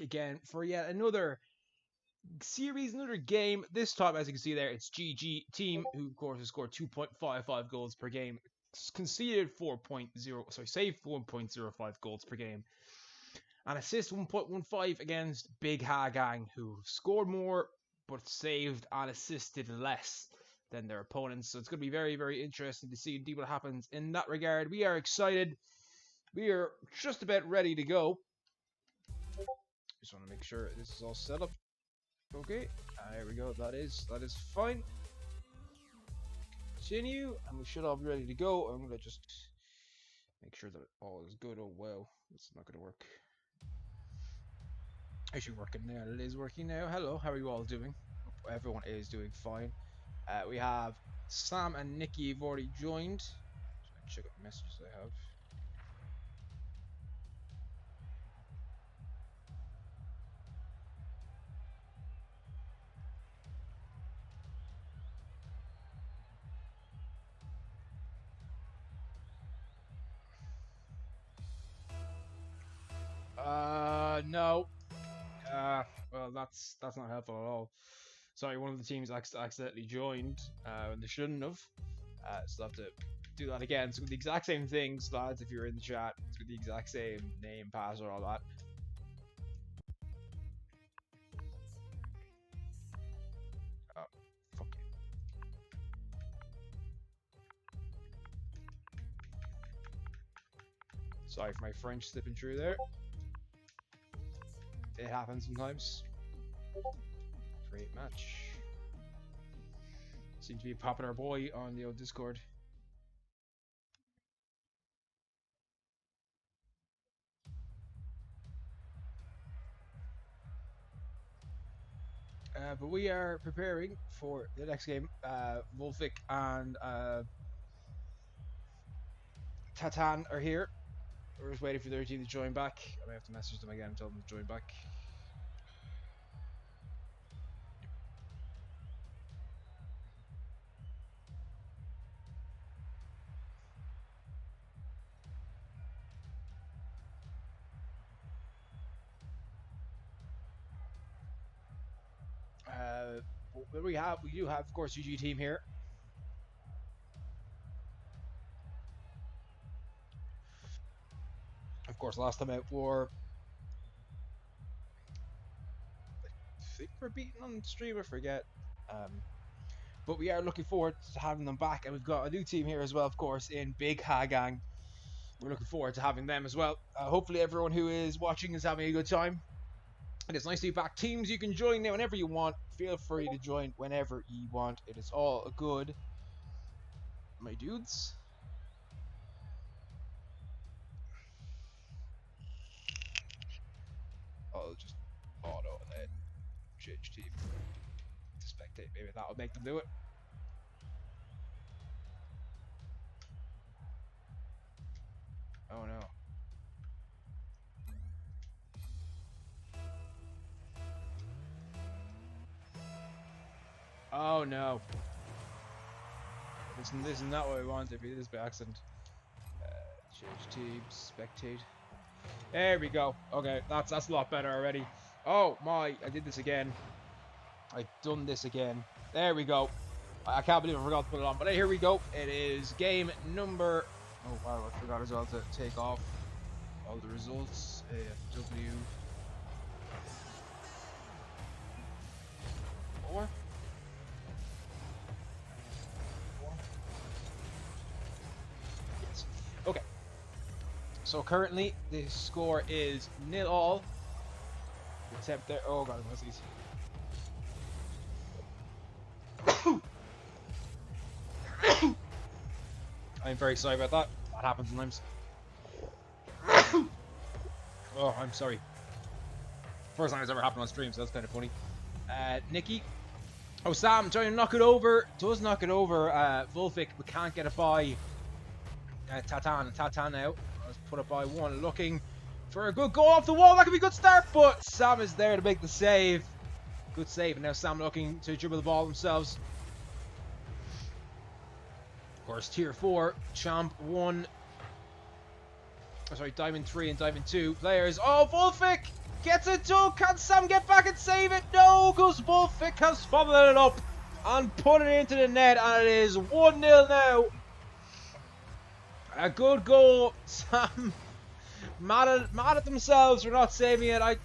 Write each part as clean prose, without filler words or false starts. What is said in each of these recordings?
again for yet another series, another game. This time, as you can see there, it's GG team, who of course has scored 2.55 goals per game, conceded 4.0, saved 1.05 goals per game, and assist 1.15 against Big HAH Gang, who scored more but saved and assisted less than their opponents. So it's going to be very, very interesting to see indeed what happens in that regard. We are excited. We are just about ready to go. Just want to make sure this is all set up. Okay, there we go. That is fine. Continue, and we should all be ready to go. I'm gonna just make sure that all is good. Oh well, it's not gonna work. Actually working now. It is working now. Hello, how are you all doing? Hope everyone is doing fine. We have Sam and Nikki have already joined. Just check out the messages I have. No. Well, that's not helpful at all. Sorry, one of the teams accidentally joined when they shouldn't have. So I'll have to do that again. It's with the exact same things, lads. If you're in the chat, it's with the exact same name, password, all that. Oh, fuck it. Sorry for my French slipping through there. It happens sometimes. Great match. Seems to be a popular boy on the old Discord. But we are preparing for the next game. Wolfik and Tatan are here. We're just waiting for their team to join back. I may have to message them again and tell them to join back. We do have, of course, GG team here. Of course, last time out were, I think we're beaten on stream, I forget. But we are looking forward to having them back, and we've got a new team here as well, of course, in Big HAH Gang. We're looking forward to having them as well. Hopefully everyone who is watching is having a good time. And it's nice to be back. Teams, you can join now whenever you want. Feel free to join whenever you want. It is all good, my dudes. I'll just auto and then change team to spectate. Maybe that will make them do it. Oh no. Oh no. This is not what we wanted. It is by accident. Change team, spectate. There we go. Okay, that's a lot better already. Oh my, I did this again. I've done this again. There we go. I can't believe I forgot to put it on. But here we go. It is game number... Oh wow, I forgot as well to take off all the results. AFW 4. Yes. Okay. So currently the score is 0-0. Attempt there. Oh god, what's these? I'm very sorry about that. That happens sometimes. Oh, I'm sorry. First time it's ever happened on stream, so that's kind of funny. Nikki. Oh, Sam trying to knock it over. Does knock it over. Wolfik, we can't get it by Tatan. Tatan now. Let's put it by one. Looking for a good goal off the wall. That could be a good start, but Sam is there to make the save. Good save. And now Sam looking to dribble the ball themselves. Of course, tier 4, champ 1. Oh, sorry, diamond 3 and diamond 2 players. Oh, Wolfik! Gets it done. Can Sam get back and save it? No, because Wolfik has followed it up and put it into the net, and it is 1-0 now. A good goal. Sam mad at themselves for not saving it. I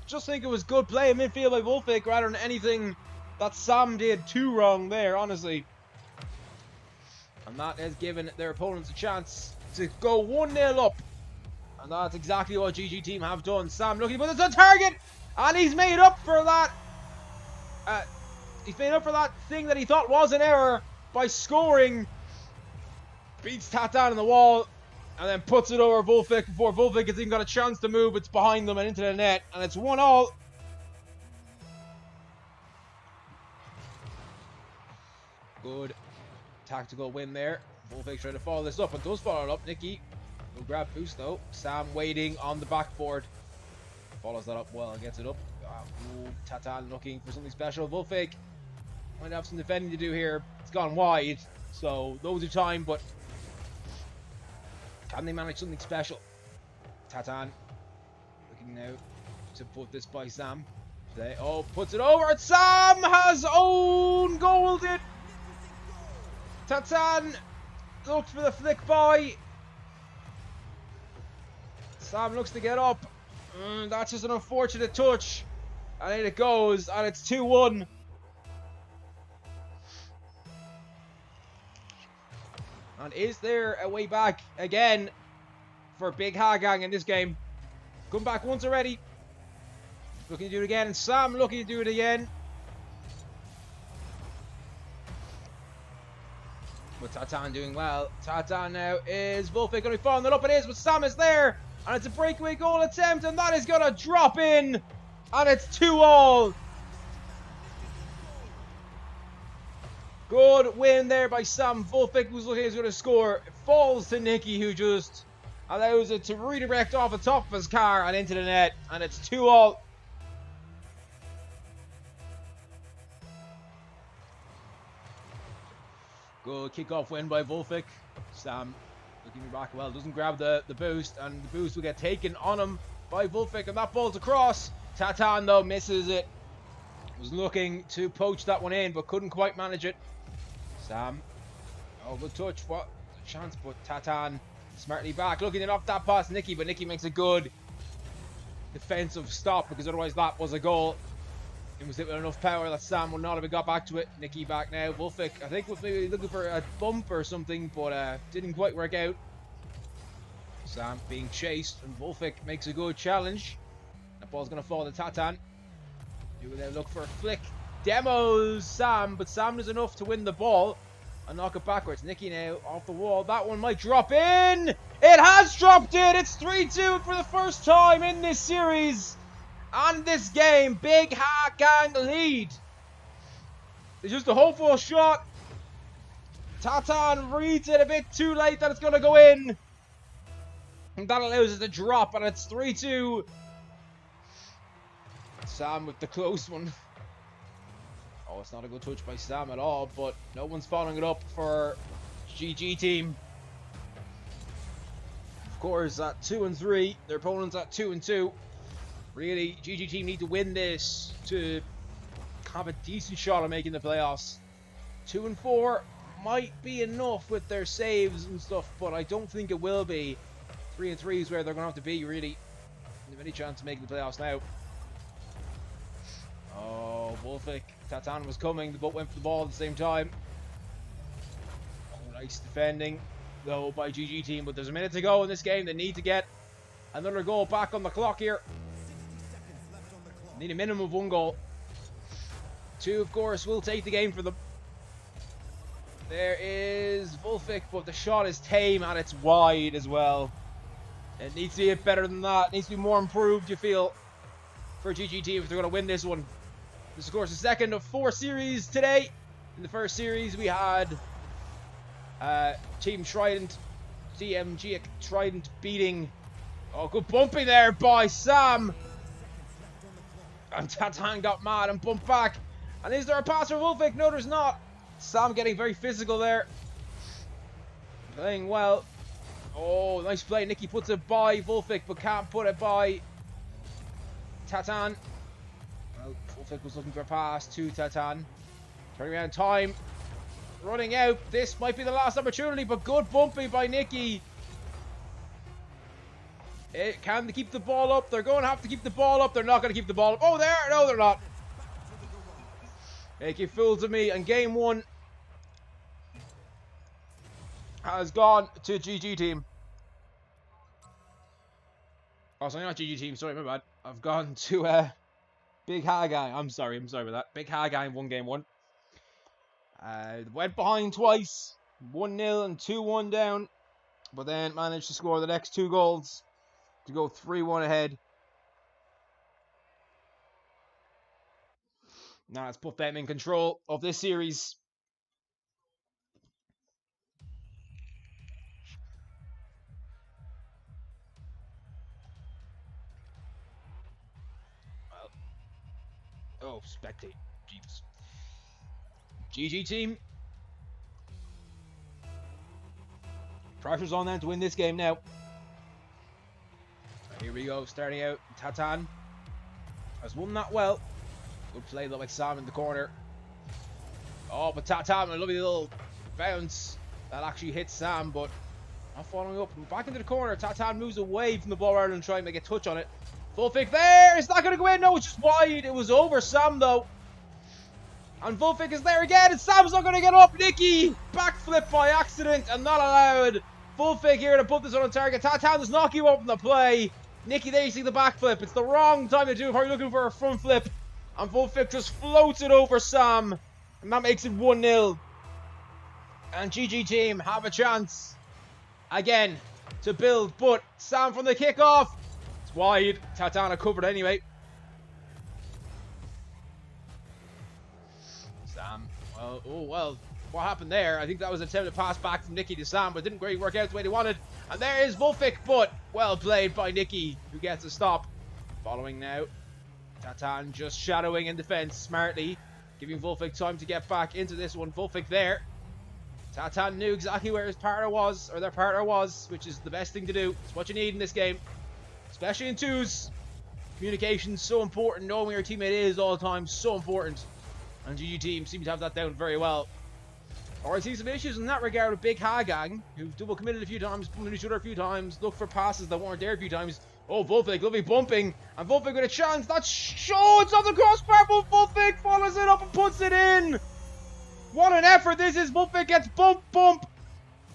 just think it was good play in midfield by Wolfik rather than anything that Sam did too wrong there, honestly. And that has given their opponents a chance to go 1-0 up. And that's exactly what GG team have done. Sam looking for the target, and he's made up for that. He's made up for that thing that he thought was an error by scoring. Beats Tatan in the wall, and then puts it over Wolfik before Wolfik has even got a chance to move. It's behind them and into the net, and it's 1-1. Good tactical win there. Wolfik trying to follow this up, and does follow it up. Nicky will grab boost though. Sam waiting on the backboard. Follows that up well and gets it up. Tatan looking for something special. Wolfik might have some defending to do here. It's gone wide, so loads of time, but can they manage something special? Tatan looking now to put this by Sam. Puts it over, and Sam has own goaled it. Tatan looked for the flick by. Sam looks to get up. That's just an unfortunate touch. And in it goes, and it's 2-1. And is there a way back again for Big HAH Gang in this game? Come back once already. Looking to do it again, and Sam looking to do it again. But Tatan doing well. Tatan now is Wolfik going to be following it up. It is, but Sam is there. And it's a breakaway goal attempt, and that is going to drop in. And it's 2-2. Good win there by Sam. Wolfik was looking as going to score. It falls to Nicky, who just allows it to redirect off the top of his car and into the net. And it's 2-2. Good kickoff win by Wolfik. Sam looking back well, doesn't grab the boost, and the boost will get taken on him by Wolfik, and that ball's across. Tatan though misses it. Was looking to poach that one in, but couldn't quite manage it. Sam, good touch. What a chance, but Tatan smartly back, looking off that pass Nicky, but Nicky makes a good defensive stop, because otherwise that was a goal. It was with enough power that Sam would not have got back to it. Nicky back now. Wolfik, I think, was maybe looking for a bump or something, but didn't quite work out. Sam being chased, and Wolfik makes a good challenge. That ball's going to fall to Tatan. He will now look for a flick. Demos Sam, but Sam does enough to win the ball and knock it backwards. Nicky now off the wall. That one might drop in. It has dropped in. It's 3-2 for the first time in this series. And this game, Big HAH Gang lead. It's just a hopeful shot. Tatan reads it a bit too late that it's going to go in. And that allows it to drop, and it's 3-2. Sam with the close one. Oh, it's not a good touch by Sam at all, but no one's following it up for GG team. Of course, at 2-3, their opponents at 2-2. Really, GG team need to win this to have a decent shot at making the playoffs. 2-4 might be enough with their saves and stuff, but I don't think it will be. 3-3 is where they're going to have to be, really. They have any chance of making the playoffs now. Oh, Wolfik. Tatan was coming. They both went for the ball at the same time. Oh, nice defending, though, by GG team. But there's a minute to go in this game. They need to get another goal back on the clock here. Need a minimum of 1 goal. 2, of course, will take the game for them. There is Wolfik, but the shot is tame and it's wide as well. It needs to be a bit better than that. It needs to be more improved, you feel, for GG team if they're going to win this one. This is, of course, the second of 4 series today. In the first series, we had Team Trident, TMG Trident beating. Oh, good bumping there by Sam. And Tatan got mad and bumped back. And is there a pass for Wolfik? No, there's not. Sam getting very physical there. Playing well. Oh, nice play. Nicky puts it by Wolfik, but can't put it by Tatan. Well, Wolfik was looking for a pass to Tatan. Turning around time. Running out. This might be the last opportunity, but good bumping by Nicky. Can they keep the ball up? They're going to have to keep the ball up. They're not going to keep the ball up. Oh, there. No, they're not. Make you fools of me. And game 1 has gone to GG team. Oh, sorry, not GG team. Sorry, my bad. I've gone to Big HAH gang. I'm sorry about that. Big HAH gang won game 1. Went behind twice. 1-0 and 2-1 down. But then managed to score the next 2 goals to go 3-1 ahead. Now let's put them in control of this series. Well, oh, spectate. Jeeps. GG team. Pressure's on them to win this game now. Here we go, starting out. Tatan has won that well. Good play though by Sam in the corner. Oh, but Tatan, a lovely little bounce that actually hits Sam, but not following up. Back into the corner. Tatan moves away from the ball rather than try and make a touch on it. Wolfik there. It's not going to go in. No, it's just wide. It was over Sam though. And Wolfik is there again, and Sam's not going to get up. Nicky backflip by accident and not allowed. Wolfik here to put this on a target. Tatan does not give up on the play. Nicky, there you see the backflip. It's the wrong time to do it. Probably looking for a front flip. And Wolfik just floats it over Sam. And that makes it 1-0. And GG team have a chance again to build. But Sam from the kickoff. It's wide. Tatana covered anyway. Sam. Well, oh, well. What happened there? I think that was an attempt to pass back from Nicky to Sam, but it didn't really work out the way they wanted. And there is Wolfik, but well played by Nicky, who gets a stop. Following now. Tatan just shadowing in defense smartly, giving Wolfik time to get back into this one. Wolfik there. Tatan knew exactly where his partner was, or their partner was, which is the best thing to do. It's what you need in this game, especially in twos. Communication's so important. Knowing where your teammate is all the time, so important. And GG team seem to have that down very well. Or I see some issues in that regard with Big HAH gang, who've double committed a few times, bumped each other a few times, looked for passes that weren't there a few times. Oh, Wolfik, lovely bumping. And Wolfik with a chance. That's it's on the crossbar, but Wolfik follows it up and puts it in. What an effort this is. Wolfik gets bump.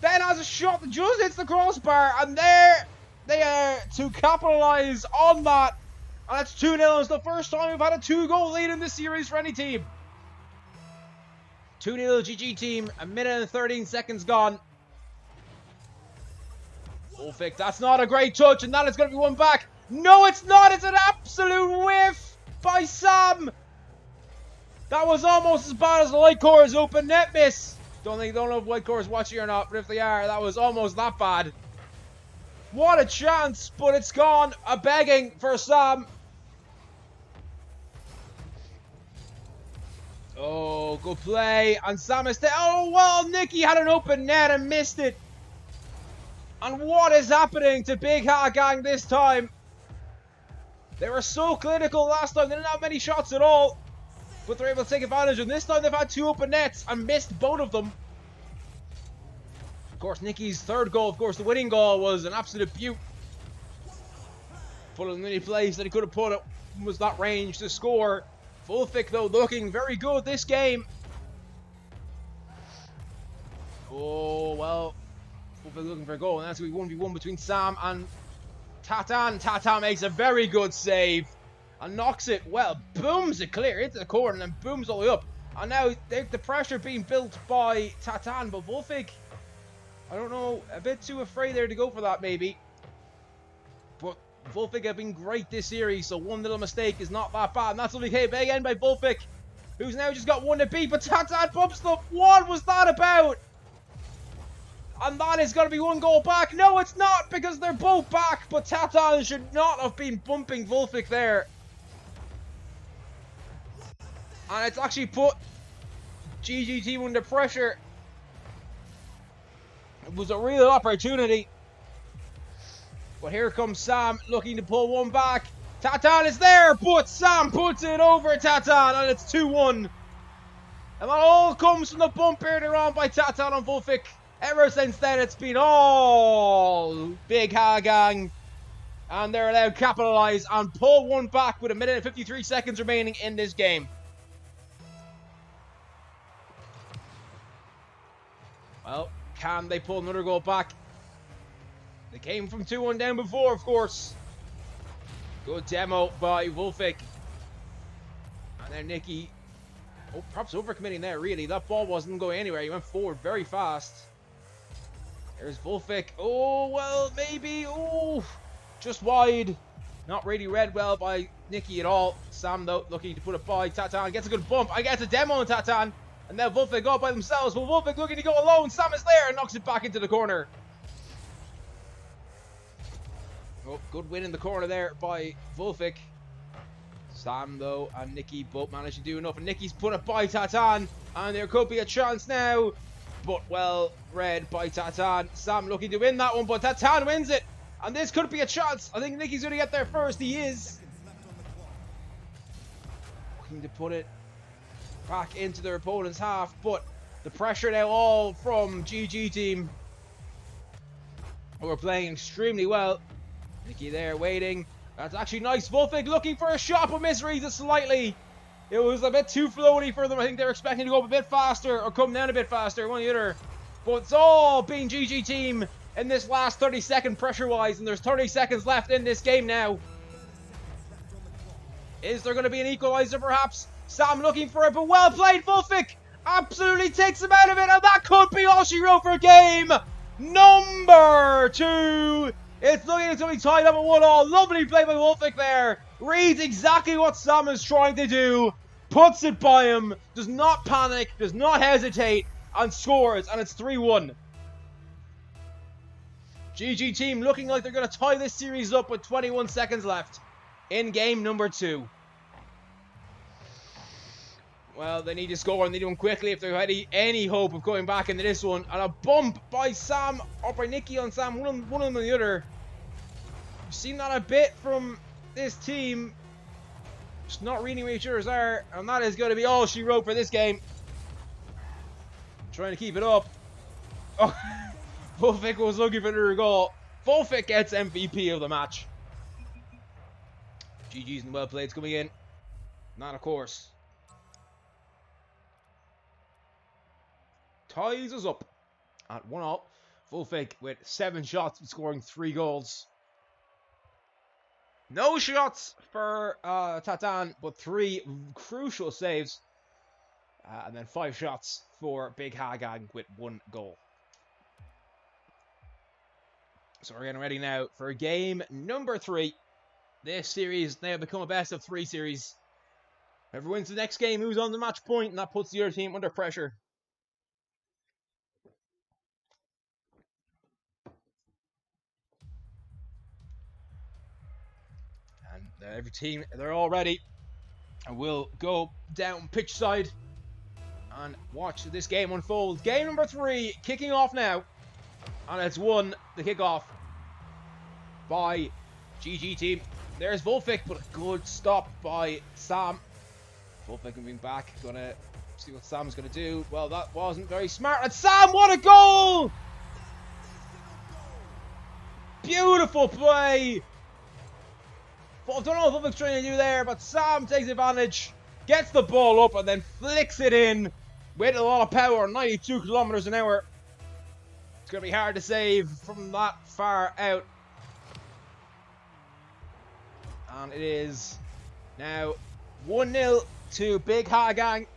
Then has a shot that just hits the crossbar. And there they are to capitalise on that. And that's 2-0. It's the first time we've had a 2-goal lead in this series for any team. 2-0 GG team. 1 minute and 13 seconds gone. Wolfik, that's not a great touch, and that is going to be one back. No, it's not. It's an absolute whiff by Sam. That was almost as bad as the Whitecore's open net miss. Don't know if Whitecore's watching or not, but if they are, that was almost that bad. What a chance, but it's gone. A begging for Sam. Oh, good play. And Sam is oh, well, Nicky had an open net and missed it. And what is happening to Big HAH gang this time? They were so clinical last time. They didn't have many shots at all. But they're able to take advantage. And this time they've had 2 open nets and missed both of them. Of course, Nicky's third goal, of course, the winning goal was an absolute beaut. Put it in any place that he could have put it was that range to score. Wolfik, though, looking very good this game. Oh, well. Wolfik looking for a goal, and that's going to be 1v1 between Sam and Tatan. Tatan makes a very good save and knocks it, well, booms it clear into the corner and then booms all the way up. And now the pressure being built by Tatan, but Wolfik, I don't know, a bit too afraid there to go for that maybe. But Wolfik have been great this series, so one little mistake is not that bad. And that's only came again by Wolfik, who's now just got 1 to beat, but Tatan bumps them. What was that about? And that is going to be 1 goal back. No, it's not, because they're both back. But Tatan should not have been bumping Wolfik there. And it's actually put GG team under pressure. It was a real opportunity. But here comes Sam looking to pull one back. Tatan is there, but Sam puts it over Tatan, and it's 2-1. And that all comes from the bump earlier on by Tatan on Vulfic. Ever since then, it's been all Big HAH gang. And they're allowed to capitalise and pull one back with 1 minute and 53 seconds remaining in this game. Well, can they pull another goal back? They came from 2-1 down before, of course. Good demo by Vulfic. And then Nicky. Oh, perhaps overcommitting there, really. That ball wasn't going anywhere. He went forward very fast. There's Vulfic. Oh, well, maybe. Oh, just wide. Not really read well by Nicky at all. Sam, though, looking to put it by Tatan. Gets a good bump. I get a demo on Tatan. And now Vulfic go by themselves. But Vulfic looking to go alone. Sam is there and knocks it back into the corner. Oh, good win in the corner there by Vulfic. Sam, though, and Nicky both managed to do enough. And Nicky's put it by Tatan. And there could be a chance now. But well read by Tatan. Sam looking to win that one, but Tatan wins it. And this could be a chance. I think Nicky's going to get there first. He is. Looking to put it back into their opponent's half. But the pressure now all from GG team, who are playing extremely well. Nicky there waiting. That's actually nice. Vulfic looking for a shot, but misreads it slightly. It was a bit too floaty for them. I think they were expecting to go up a bit faster or come down a bit faster, one or the other. But it's all being GG team in this last 30-second pressure-wise, and there's 30 seconds left in this game now. Is there going to be an equalizer, perhaps? Sam looking for it, but well played, Vulfic. Absolutely takes him out of it, and that could be all she wrote for game number 2. It's looking like it's going to be tied up at 1-1. Lovely play by Vulfic there. Reads exactly what Sam is trying to do. Puts it by him. Does not panic. Does not hesitate. And scores. And it's 3-1. GG team looking like they're going to tie this series up with 21 seconds left in game number 2. Well, they need to score and they need to win quickly if they're any hope of going back into this one. And a bump by Sam, or by Nicky on Sam, one of them and the other. We've seen that a bit from this team. Just not reading where each other's are. And that is going to be all she wrote for this game. Trying to keep it up. Oh, Vulfic was looking for another goal. Vulfic gets MVP of the match. GG's and well played coming in. Not of course. Ties us up at 1-1. Vulfic with 7 shots, scoring 3 goals. No shots for Tatan, but 3 crucial saves. And then 5 shots for Big HAH gang with 1 goal. So we're getting ready now for game number 3. This series now become a best of 3 series. Whoever wins the next game moves on to match point, and that puts the other team under pressure. And every team, they're all ready. And we'll go down pitch side and watch this game unfold. Game number 3 kicking off now. And it's won the kickoff by GG team. There's Vulfic, but a good stop by Sam. Vulfic moving back, gonna see what Sam's gonna do. Well, that wasn't very smart. And Sam, what a goal! Beautiful play. I don't know what Vulfic's trying to do there, but Sam takes advantage, gets the ball up, and then flicks it in with a lot of power, 92 kilometers an hour. It's going to be hard to save from that far out. And it is now 1-0 to Big HAH gang,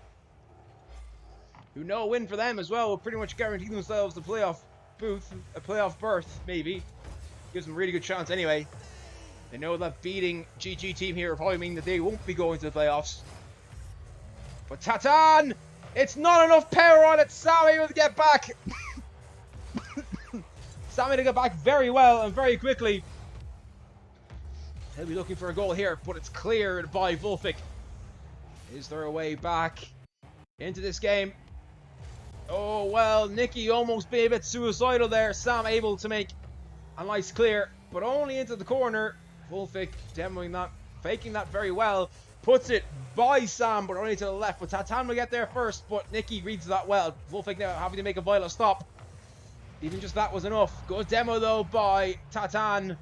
who know a win for them as well will pretty much guarantee themselves the playoff booth, a playoff berth, maybe. Gives them a really good chance anyway. They know that beating GG team here will probably mean that they won't be going to the playoffs. But Tatan! It's not enough power on it! Sam able to get back! Sam able to get back very well and very quickly. He'll be looking for a goal here, but it's cleared by Vulfic. Is there a way back into this game? Oh, well, Nicky almost being a bit suicidal there. Sam able to make a nice clear, but only into the corner. Vulfic demoing that faking that very well. Puts it by Sam, but only to the left. But Tatan will get there first, but Nikki reads that well. Wolfik now having to make a vital stop. Even just that was enough. Good demo though by Tatan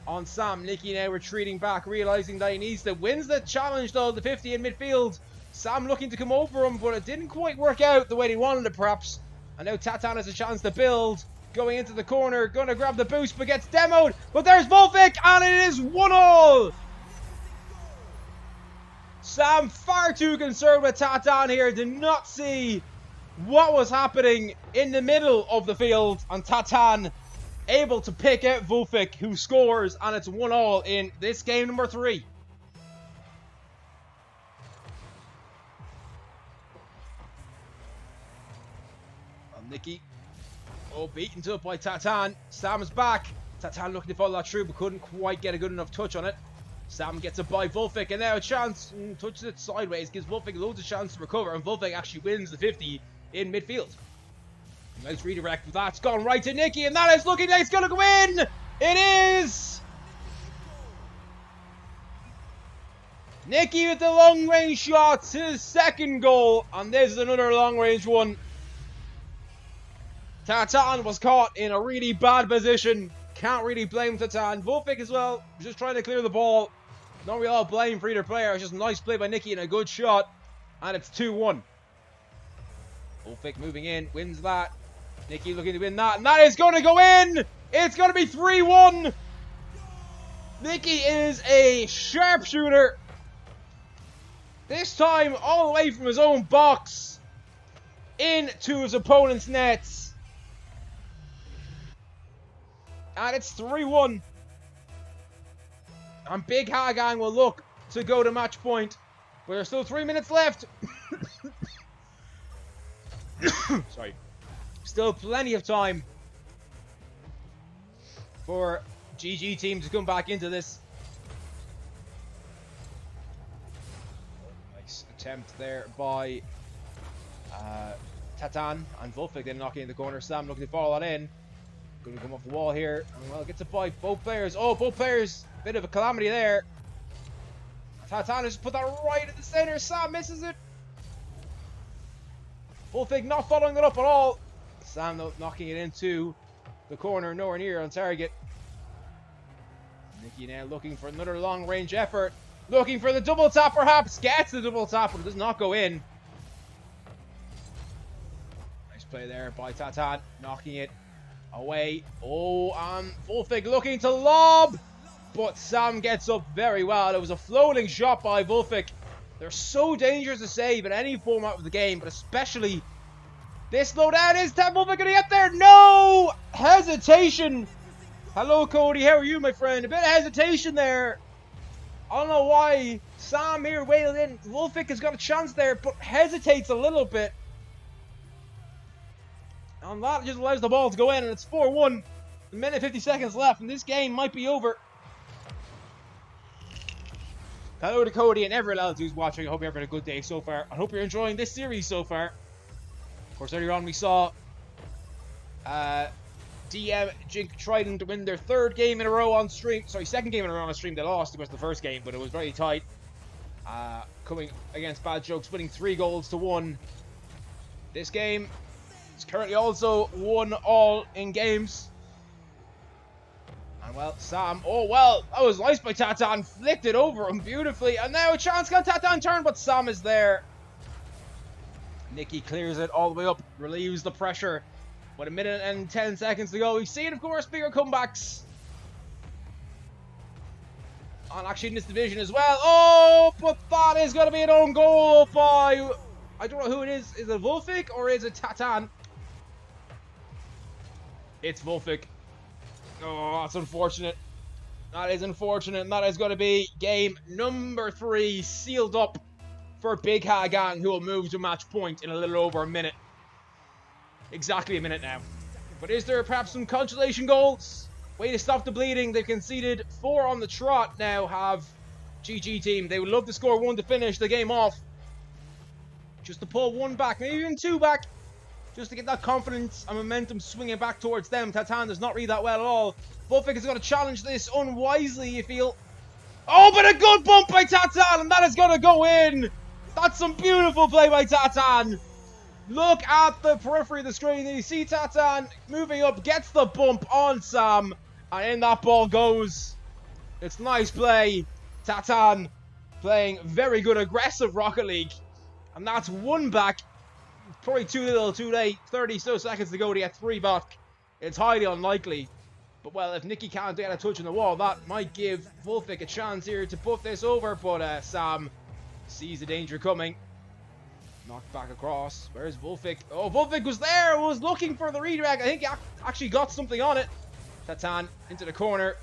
on Sam. Nikki now retreating back, realizing that he needs to. Wins the challenge though, the 50 in midfield. Sam looking to come over him, but it didn't quite work out the way he wanted it perhaps. And now Tatan has a chance to build. Going into the corner, gonna grab the boost, but gets demoed. But there's Wolfik, and it is 1-1. Sam far too concerned with Tatan here, did not see what was happening in the middle of the field, and Tatan able to pick out Wolfik, who scores, and it's 1-1 in this game number 3. And Nikki, beaten to it by Tatan. Sam is back. Tatan looking to follow that through, but couldn't quite get a good enough touch on it. Sam gets it by Wolfik, and now a chance, touches it sideways, gives Wolfik loads of chance to recover, and Wolfik actually wins the 50 in midfield. Nice redirect, but that's gone right to Nikki, and that is looking like it's going to go in! It is! Nikki with the long range shots, his second goal, and this is another long range one. Tatan was caught in a really bad position. Can't really blame Tatan. Wolfik as well, just trying to clear the ball. Not really all blame for either player. It's just a nice play by Nikki and a good shot. And it's 2-1. Wolfik moving in, wins that. Nikki looking to win that, and that is going to go in! It's going to be 3-1! Nikki is a sharpshooter. This time all the way from his own box into his opponent's nets. And it's 3-1. And Big HAH will look to go to match point. But there's still 3 minutes left. Sorry. Still plenty of time for GG team to come back into this. Nice attempt there by Tatan, and Wolfik then knocking in the corner. Sam looking to follow that in. Going to come off the wall here, and well, gets it by both players. Oh, both players, bit of a calamity there. Tatan has put that right in the center. Sam misses it. Wolfik not following it up at all. Sam though knocking it into the corner, nowhere near on target. Nikki now looking for another long range effort. Looking for the double tap perhaps. Gets the double tap, but it does not go in. Nice play there by Tatan. Knocking it away. Oh, and Wolfik looking to lob. But Sam gets up very well. It was a floating shot by Wolfik. They're so dangerous to save in any format of the game, but especially this low down. Is Wolfik going to get there? No! Hesitation. Hello, Cody. How are you, my friend? A bit of hesitation there. I don't know why Sam here wailed in. Wolfik has got a chance there, but hesitates a little bit. And that just allows the ball to go in, and it's 4-1. A minute 50 seconds left, and this game might be over. Hello to Cody and everyone else who's watching. I hope you're having a good day so far. I hope you're enjoying this series so far. Of course, earlier on we saw DM Jink Trident to win their third game in a row on stream. Sorry, second game in a row on stream. They lost, of course, the first game, but it was very tight. Coming against Bad Jokes, winning 3-1. This game is currently also 1-1 in games. And well, Sam, oh well, that was nice by Tatan, flicked it over him beautifully, and now a chance, can Tatan turn, but Sam is there. Nikki clears it all the way up, relieves the pressure. With a minute and 10 seconds to go, we've seen, of course, bigger comebacks. And actually in this division as well. Oh, but that is going to be an own goal by, I don't know who it is. Is it Wolfik or is it Tatan? It's Wolfik. Oh, that's unfortunate. That is unfortunate, and that is going to be game number 3 sealed up for Big HAH, who will move to match point in a little over a minute. Exactly a minute now. But is there perhaps some consolation goals? Way to stop the bleeding. They've conceded 4 on the trot now, have GG team. They would love to score 1 to finish the game off. Just to pull 1 back, maybe even 2 back. Just to get that confidence and momentum swinging back towards them. Tatan does not read that well at all. Wolfik is going to challenge this unwisely, you feel. Oh, but a good bump by Tatan, and that is going to go in. That's some beautiful play by Tatan. Look at the periphery of the screen. You see Tatan moving up, gets the bump on Sam, and in that ball goes. It's nice play. Tatan playing very good aggressive Rocket League. And that's one back. Probably too little, too late. 30 so seconds to go to get 3 back. It's highly unlikely. But, well, if Nicky can't get a touch on the wall, that might give Wolfik a chance here to put this over. But Sam sees the danger coming. Knocked back across. Where's Wolfik? Oh, Wolfik was there. Was looking for the redirect. I think he actually got something on it. Tatan into the corner.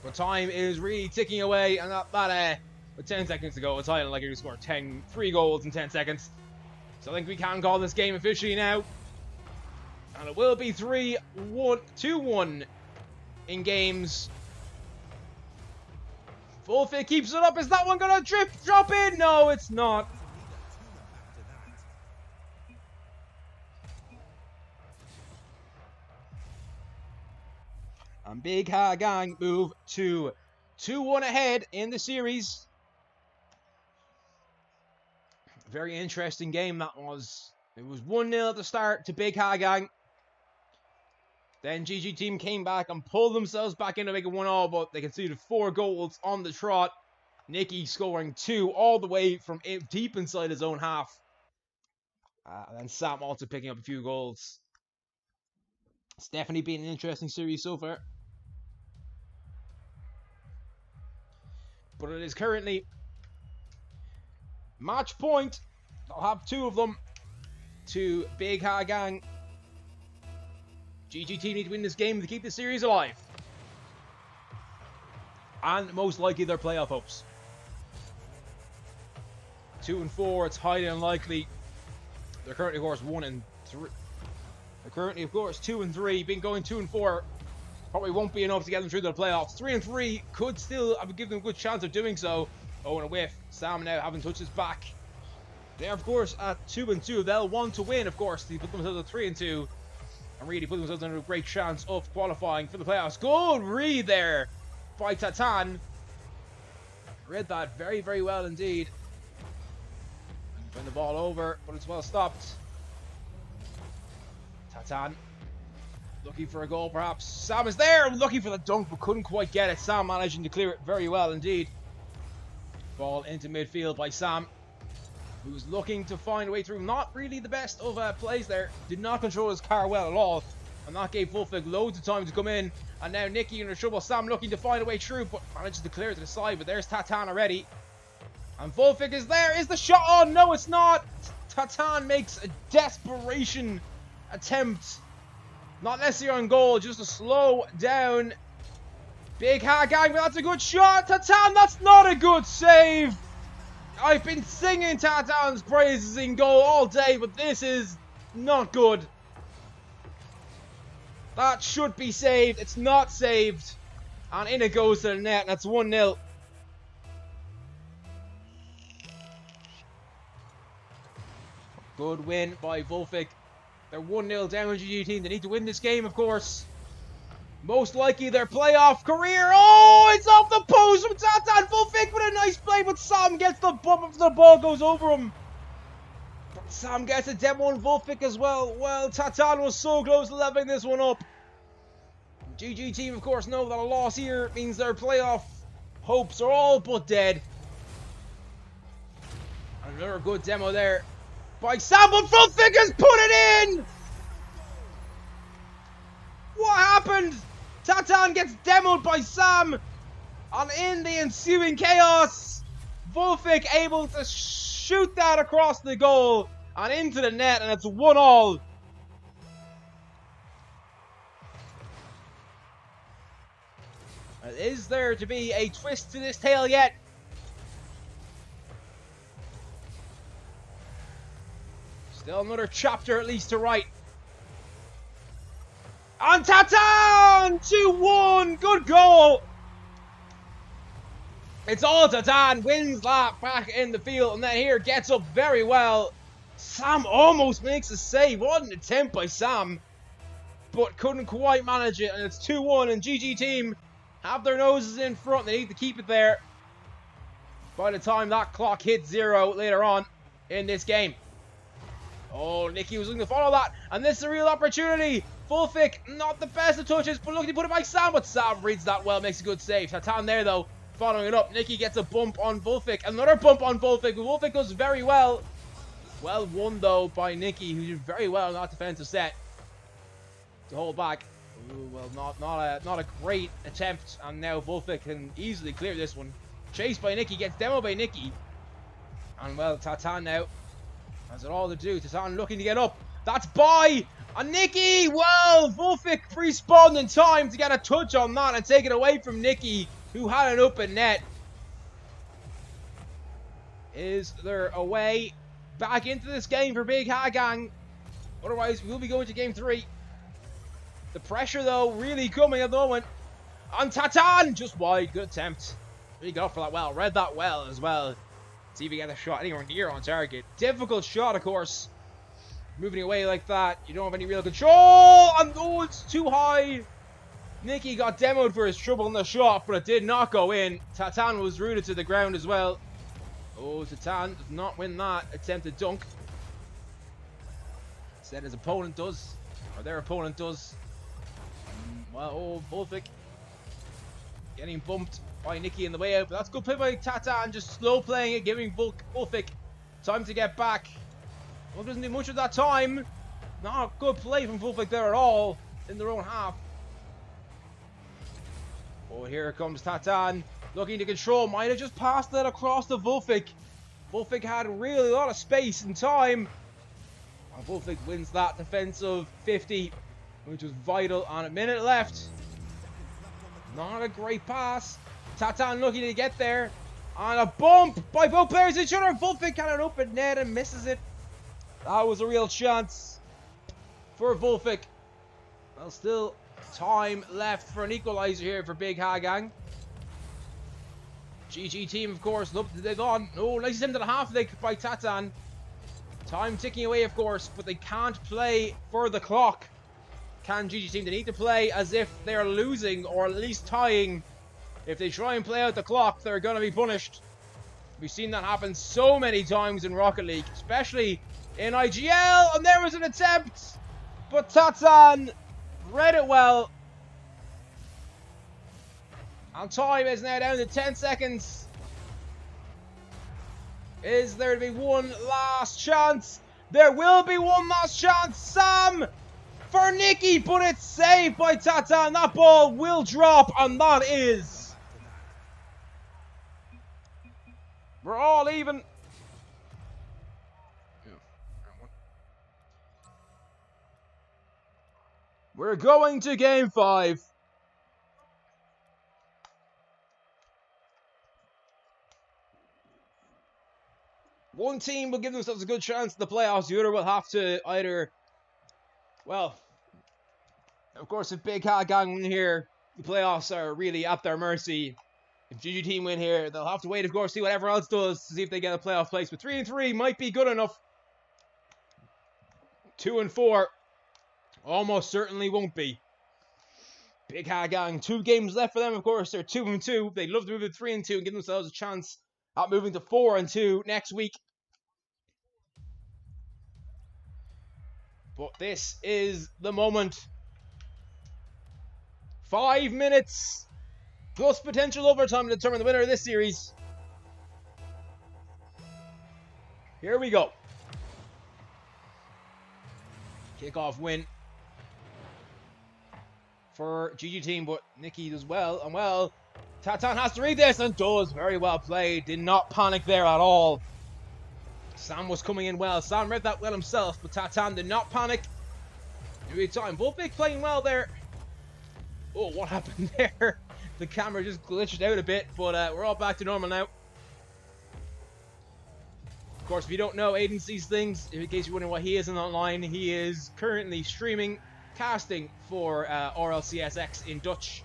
But time is really ticking away. And with 10 seconds to go, it's highly likely to score 3 goals in 10 seconds. So I think we can call this game officially now. And it will be 2-1 in games. Wolfik keeps it up. Is that one going to drop in? No, it's not. And Big Ha Gang move to 2-1 ahead in the series. Very interesting game that was. It was 1-0 at the start to Big Ha Gang. Then GG Team came back and pulled themselves back in to make it 1-1, but they conceded 4 goals on the trot. Nicky scoring 2 all the way from deep inside his own half. And then Sam also picking up a few goals. It's definitely been an interesting series so far. But it is currently match point. I'll have 2 of them to Big Ha Gang. GG Team need to win this game to keep the series alive. And most likely their playoff hopes. 2 and 4, it's highly unlikely. They're currently, of course, 1 and 3. They're currently, of course, 2 and 3. Been going 2 and 4. Probably won't be enough to get them through the playoffs. 3 and 3 could still give them a good chance of doing so. Oh, and a whiff. Sam now having touched his back. They're, of course, at 2 and 2. They'll want to win, of course. They put themselves at 3 and 2. And really put themselves under a great chance of qualifying for the playoffs. Good read there by Tatan. Read that very, very well indeed. Turn the ball over, but it's well stopped. Tatan looking for a goal, perhaps. Sam is there, looking for the dunk, but couldn't quite get it. Sam managing to clear it very well indeed. Ball into midfield by Sam, who's looking to find a way through. Not really the best of plays there. Did not control his car well at all. And that gave Wolfik loads of time to come in. And now Nicky under trouble. Sam looking to find a way through, but manages to clear it to the side. But there's Tatan already. And Wolfik is there. Is the shot on? No, it's not. Tatan makes a desperation attempt. Not necessarily on goal, just to slow down Big Ha Gang. But that's a good shot. Tatan, that's not a good save. I've been singing Tatan's praises in goal all day, but this is not good. That should be saved. It's not saved. And in it goes to the net, and that's 1-0. Good win by Wolfik. They're 1-0 down with GG Team. They need to win this game, of course. Most likely their playoff career. Oh, it's off the post from Tatan. Wolfik with a nice play, but Sam gets the bump after the ball goes over him. But Sam gets a demo on Wolfik as well. Well, Tatan was so close to leveling this one up. GG Team, of course, know that a loss here means their playoff hopes are all but dead. Another good demo there by Sam, but Wolfik has put it in! What happened? Tatan gets demoed by Sam, and in the ensuing chaos, Wolfik able to shoot that across the goal and into the net, and it's 1-1. Is there to be a twist to this tale yet? Still another chapter at least to write. And Tatan! 2-1! Good goal! It's all Tatan. Wins that back in the field. And then here gets up very well. Sam almost makes a save. What an attempt by Sam. But couldn't quite manage it. And it's 2-1. And GG Team have their noses in front. They need to keep it there. by the time that clock hits 0 later on in this game. Oh, Nikki was looking to follow that, and this is a real opportunity. Fulfic, not the best of touches, but looking to put it by Sam, but Sam reads that well, makes a good save. Tatan there, though, following it up. Nikki gets a bump on Fulfic, another bump on Fulfic. Fulfic goes very well. Well won, though, by Nikki, who did very well in that defensive set to hold back. Ooh, well, not a great attempt, and now Fulfic can easily clear this one. Chased by Nikki, gets demoed by Nikki. And, well, Tatan now has it all to do. Tatan looking to get up. That's by and Nikki. Well, Fulfic respawned in time to get a touch on that and take it away from Nikki, who had it up in net. Is there a way back into this game for Big HAH Gang? Otherwise, we'll be going to game 3. The pressure, though, really coming at the moment. And Tatan just wide. Good attempt. Really got up for that well. Read that well as well. See if he gets a shot anywhere near on target. Difficult shot, of course. Moving away like that, you don't have any real control. And oh, it's too high. Nikki got demoed for his trouble in the shot, but it did not go in. Tatan was rooted to the ground as well. Oh, Tatan does not win that attempted dunk. Instead, his opponent does, or their opponent does. Well, oh, Fulfic getting bumped by Nikki in the way out, but that's good play by Tatan, just slow playing it, giving Fulfic time to get back. Well, doesn't do much of that time. Not a good play from Fulfic there at all in their own half. Oh, here comes Tatan, looking to control. Might have just passed that across to Fulfic. Fulfic had really a lot of space and time. And Fulfic wins that defensive 50, which was vital on a minute left. Not a great pass. Tatan looking to get there. On a bump by both players each other. Fulfic had an open net and misses it. That was a real chance for Fulfic. Well, still time left for an equalizer here for Big HAH Gang. GG team, of course, look, they've gone. Oh, nice attempt at a half leg by Tatan. Time ticking away, of course, but they can't play for the clock. Can GG team? They need to play as if they're losing or at least tying. If they try and play out the clock, they're going to be punished. We've seen that happen so many times in Rocket League, especially in IGL. And there was an attempt, but Tatan read it well. And time is now down to 10 seconds. Is there to be one last chance? There will be one last chance. Sam for Nikki, but it's saved by Tatan. That ball will drop, and that is... We're all even. We're going to game 5. One team will give themselves a good chance in the playoffs. The other will have to either, well, of course, if Big HAH Gang win here, the playoffs are really at their mercy. If GG team win here, they'll have to wait, of course, see what everyone else does to see if they get a playoff place. But 3-3 might be good enough. 2-4 almost certainly won't be. Big HAH Gang, 2 games left for them, of course. They're 2-2. They'd love to move to 3-2 and give themselves a chance at moving to 4-2 next week. But this is the moment. 5 minutes plus potential overtime to determine the winner of this series. Here we go. Kickoff win for GG team, but Nikki does well. And well, Tatan has to read this and does. Very well played. Did not panic there at all. Sam was coming in well. Sam read that well himself, but Tatan did not panic. Every time. Fulfic playing well there. Oh, what happened there? The camera just glitched out a bit, but we're all back to normal now. Of course, if you don't know, Aiden sees things. In case you're wondering why he isn't online, he is currently streaming, casting for RLCSX in Dutch.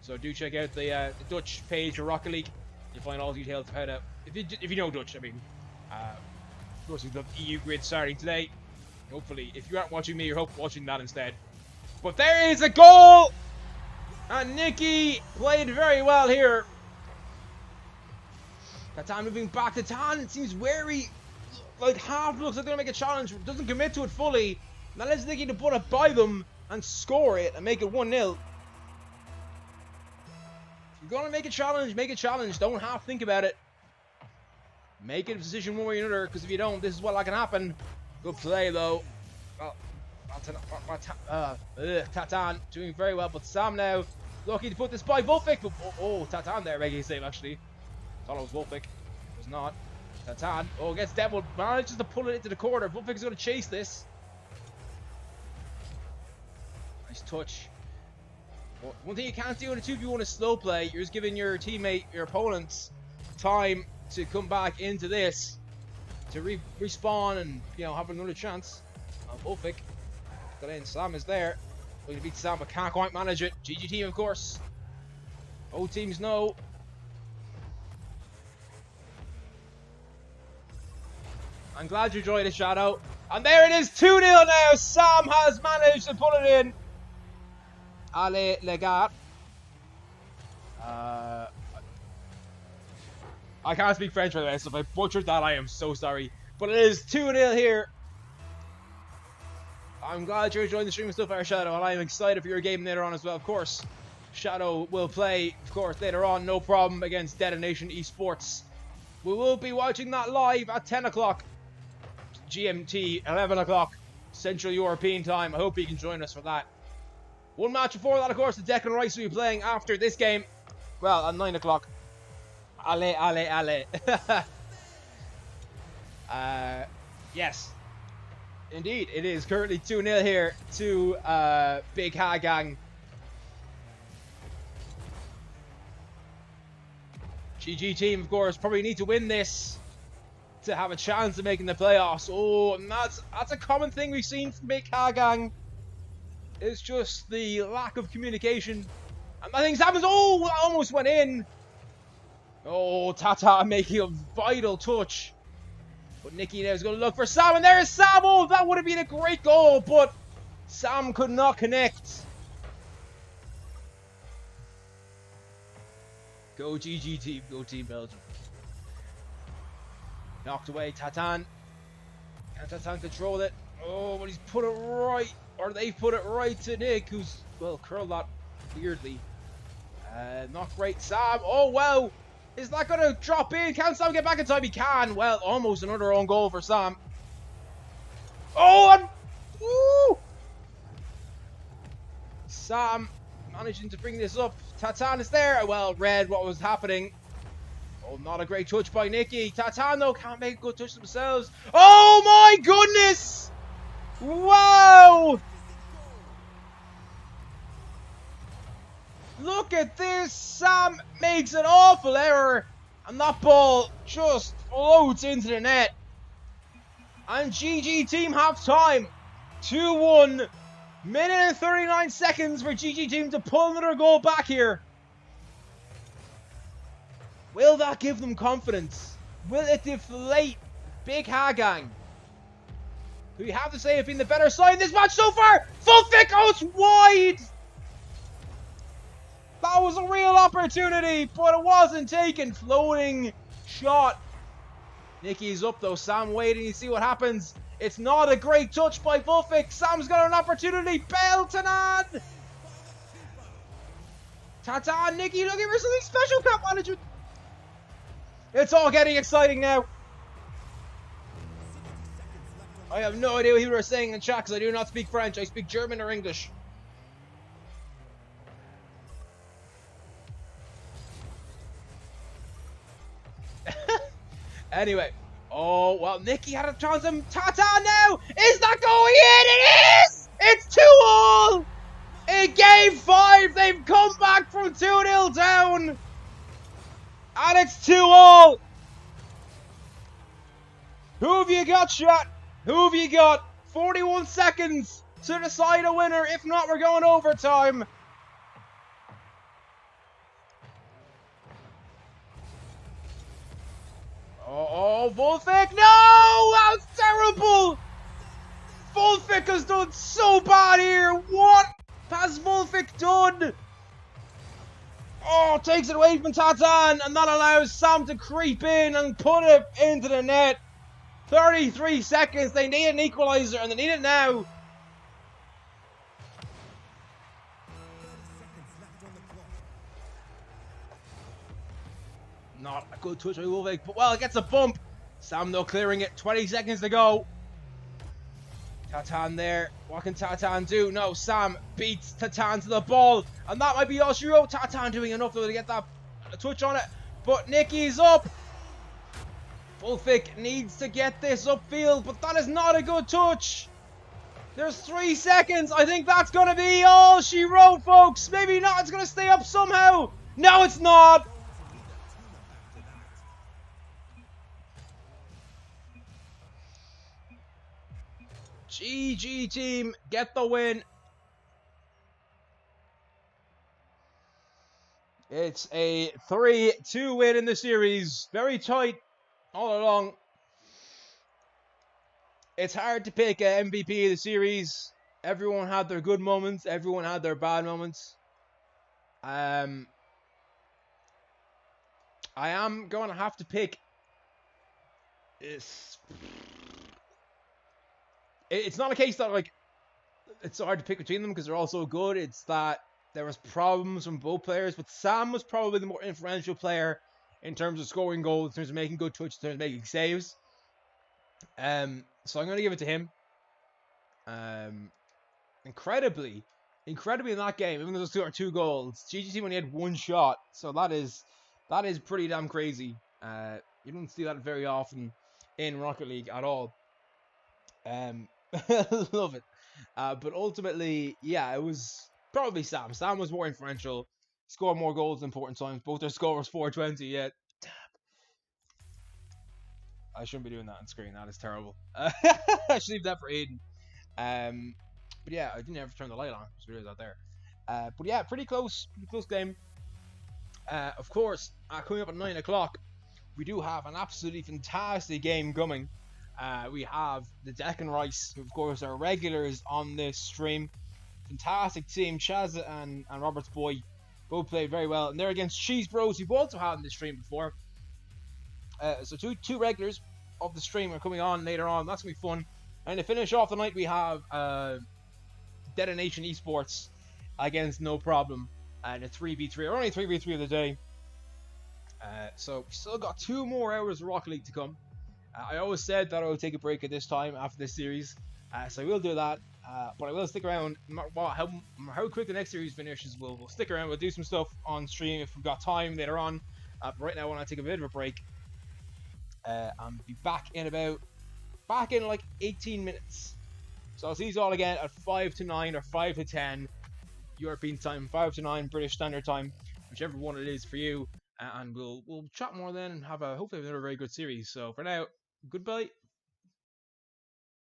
So do check out the Dutch page for Rocket League. You'll find all the details of how to, if you know Dutch, I mean. Of course, we've got EU Grid starting today. Hopefully, if you aren't watching me, you're watching that instead. But there is a goal! And Nikki played very well here. Tatan moving back. Tatan seems wary. Like half looks like they're gonna make a challenge. Doesn't commit to it fully. That lets Nicky to put it by them and score it and make it 1-0. If you're gonna make a challenge, make a challenge. Don't half think about it. Make a decision one way or another, because if you don't, this is what can happen. Good play though. Tatan doing very well, but Sam now lucky to put this by Wolfik. Oh, Tatan there making a save actually. Thought it was Wolfik. It was not. Tatan, gets Devil, manages to pull it into the corner. Wolfik is going to chase this. Nice touch. But one thing you can't do in a 2v1 is slow play. You're just giving your teammate, your opponents, time to come back into this, to respawn and have another chance. Wolfik got in. Sam is there. Going to beat Sam, but can't quite manage it. GG team, of course. Both teams know. I'm glad you enjoyed it, Shadow. And there it is, 2-0 now. Sam has managed to pull it in. Allez, les gars. I can't speak French, by the way, so if I butchered that, I am so sorry. But it is 2-0 here. I'm glad you're enjoying the stream so far, Shadow, and I'm excited for your game later on as well, of course. Shadow will play, of course, later on, no problem, against Detonation Esports. We will be watching that live at 10 o'clock GMT, 11 o'clock Central European time. I hope you can join us for that. One match before that, of course, the Declan Rice will be playing after this game. Well, at 9 o'clock. Allez, allez, allez. Yes. Indeed, it is currently 2-0 here to Big HAH Gang. GG team, of course, probably need to win this to have a chance of making the playoffs. Oh, and that's a common thing we've seen from Big HAH Gang. It's just the lack of communication. And I think Sam is, that almost went in. Oh, Tata making a vital touch. But Nicky now is going to look for Sam, and there is Sam. Oh, that would have been a great goal, but Sam could not connect. Go GG team, go Team Belgium. Knocked away, Tatan. Can Tatan control it? Oh, but he's put it right, or they've put it right to Nick, who's, well, curled that weirdly. Not great, Sam. Oh, wow. Is that going to drop in? Can Sam get back in time? He can. Well, almost another own goal for Sam. Oh, and... Woo! Sam managing to bring this up. Tatan is there. Well, read what was happening. Oh, not a great touch by Nicky. Tatan, though, can't make a good touch themselves. Oh, my goodness! Wow! Look at this. Sam makes an awful error, and that ball just floats into the net. And GG team half time. 2-1. Minute and 39 seconds for GG team to pull another goal back here. Will that give them confidence? Will it deflate Big HAH Gang, who you have to say have been the better side in this match so far? Wolfik, oh, it's wide! That was a real opportunity, but it wasn't taken. Floating shot. Nicky's up though. Sam waiting to see what happens. It's not a great touch by Wolfik. Sam's got an opportunity. Beltanan! Tata, Nicky looking for something special. Camp management. It's all getting exciting now. I have no idea what people are saying in chat because I do not speak French. I speak German or English. Anyway. Oh, well, Nicky had a chance. Tata now! Is that going in? It is! It's 2-2! In game 5, they've come back from 2-0 down. And it's 2-2. Who have you got, chat? Who have you got? 41 seconds to decide a winner. If not, we're going overtime. Oh, Wolfik, no! That was terrible! Wolfik has done so bad here. What has Wolfik done? Oh, takes it away from Tatan, and that allows Sam to creep in and put it into the net. 33 seconds. They need an equalizer, and they need it now. Not a good touch by Wolvik, but well, it gets a bump. Sam though clearing it. 20 seconds to go. Tatan there. What can Tatan do? No, Sam beats Tatan to the ball. And that might be all she wrote. Tatan doing enough though to get that touch on it. But Nikki's up. Wolvik needs to get this upfield, but that is not a good touch. There's 3 seconds. I think that's going to be all she wrote, folks. Maybe not. It's going to stay up somehow. No, it's not. GG team, get the win. It's a 3-2 win in the series. Very tight all along. It's hard to pick an MVP of the series. Everyone had their good moments. Everyone had their bad moments. I am going to have to pick... It's not a case that, like, it's so hard to pick between them because they're all so good. It's that there was problems from both players, but Sam was probably the more influential player in terms of scoring goals, in terms of making good touches, in terms of making saves. So I'm going to give it to him. Incredibly in that game, even though those two goals, GG team only had one shot, so that is pretty damn crazy. You don't see that very often in Rocket League at all. Love it. But ultimately, yeah, it was probably Sam. Sam was more influential, scored more goals in important times. Both their score was 420. Yeah, I shouldn't be doing that on screen. That is terrible. I should leave that for Aiden. But yeah, I didn't ever turn the light on. Just realized out there. But yeah, pretty close game. Of course, coming up at 9 o'clock, we do have an absolutely fantastic game coming. We have the Deccan Rice, who of course are regulars on this stream. Fantastic team. Chaz and Robert's boy both played very well, and they're against Cheese Bros, who've also had in the stream before. So two regulars of the stream are coming on later on. That's gonna be fun. And to finish off the night, we have Detonation Esports against No Problem and a 3v3. Or only 3v3 of the day. So we still got 2 more hours of Rocket League to come. I always said that I would take a break at this time after this series, so I will do that. But I will stick around. How quick the next series finishes, we'll stick around. We'll do some stuff on stream if we've got time later on. But right now, I want to take a bit of a break. And be back in like 18 minutes. So I'll see you all again at 5 to 9 or 5 to 10 European time, 5 to 9 British Standard Time, whichever one it is for you. And we'll chat more then and have hopefully another very good series. So for now, goodbye.